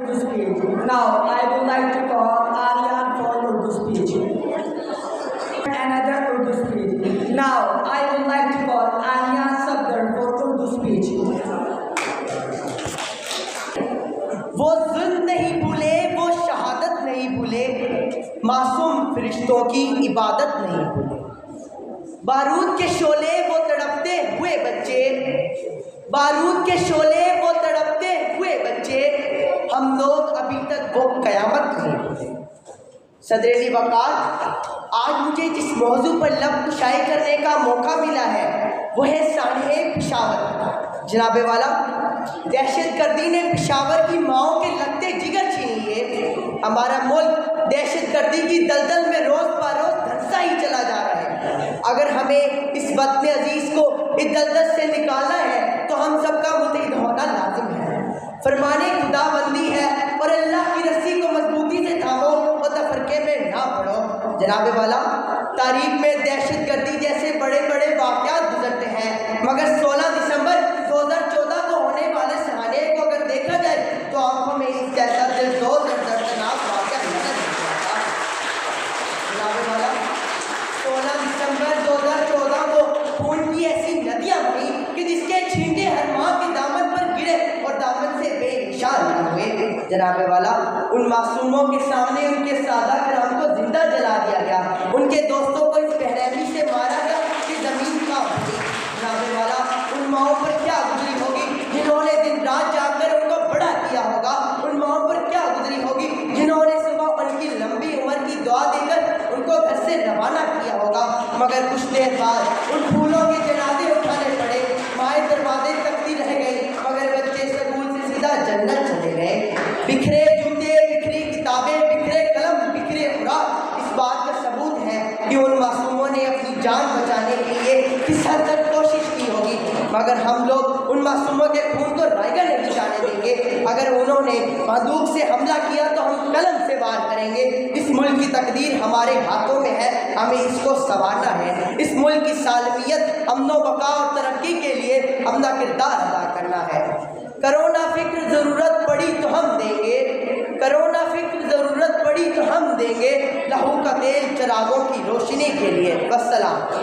Urdu speech. Now I would like to call Aryan for Urdu speech. Another Urdu speech. Now I would like to call Aryan Sabdar for Urdu speech. وہ ظلم نہیں بھولے، وہ شہادت نہیں بھولے، معصوم فرشتوں کی عبادت نہیں بھولے۔ بارود کے شعلے وہ تڑپتے ہوئے بچے، بارود کے شعلے وہ تڑپتے ہوئے بچے، ہم لوگ ابھی تک وہ قیامت نہیں بھولے۔ صدر علی وقار، آج مجھے جس موضوع پر لب کشائی کرنے کا موقع ملا ہے وہ ہے سانحہ پشاور۔ جناب والا، دہشت گردی نے پشاور کی ماؤں کے لگتے جگر چھین لیے۔ ہمارا ملک دہشت گردی کی دلدل میں روز بروز دھنسا ہی چلا جا رہا ہے۔ اگر ہمیں اس وطن عزیز کو اس دلدل سے نکالنا ہے تو ہم سب کا متحد ہونا لازم ہے۔ فرمان خدا بندی ہے اور اللہ کی رسی کو مضبوطی سے تھامو اور تفرقے میں نہ پڑو۔ جناب والا، تاریخ میں دہشت گردی جیسے بڑے بڑے واقعات گزرتے ہیں، مگر 16 دسمبر 2014 کو ہونے والے سانحے کو اگر دیکھا جائے تو آنکھوں میں اس جیسا دلسوز اور دردناک واقعہ نظر نہیں آتا۔ جناب والا، 16 دسمبر 2014 کو خون کی ایسی ندیاں بہیں کہ جس کے چھینٹے ہر ماں کے دامن پر گرے اور دامن سے بے نشان نہ ہوئے۔ جناب والا، ان معصوموں کے سامنے ان کے سادہ کرام کو زندہ جلا دیا گیا، ان کے دوستوں کو اس بےرحمی سے مارا گیا کہ زمین کا ہوگی۔ جناب والا، ان ماؤں پر کیا گزری ہوگی جنہوں نے دن رات جاگ کر ان کو بڑا کیا ہوگا، ان ماؤں پر کیا گزری ہوگی جنہوں نے صبح ان کی لمبی عمر کی دعا دے کر ان کو گھر سے روانہ کیا ہوگا، مگر کچھ دیر بعد ان پھولوں کے جنازے اٹھانے پڑے، مائیں دروازے تکتی رہ گئی، مگر بچے سکول سے سیدھا جنت چلے گئے۔ بکھرے جوتے، بکھری کتابیں، بکھرے قلم، بکھرے خوراک اس بات کا ثبوت ہے کہ ان معصوموں نے اپنی جان بچانے کے لیے کس حد تک کوشش کی ہوگی، مگر ہم لوگ ان معصوموں کے خون کو رائگاں نہیں جانے دیں گے۔ اگر انہوں نے بندوق سے حملہ کیا تو ہم قلم سے وار کریں گے۔ اس ملک کی تقدیر ہمارے ہاتھوں میں ہے، ہمیں اس کو سنوارنا ہے۔ اس ملک کی سالمیت، امن و بقا اور ترقی کے لیے اپنا کردار ادا کرنا ہے۔ کرونا فکر ضرورت پڑی تو ہم دیں گے، کرونا فکر ضرورت پڑی تو ہم دیں گے، لہو کا تیل چراغوں کی روشنی کے لیے۔ والسلام۔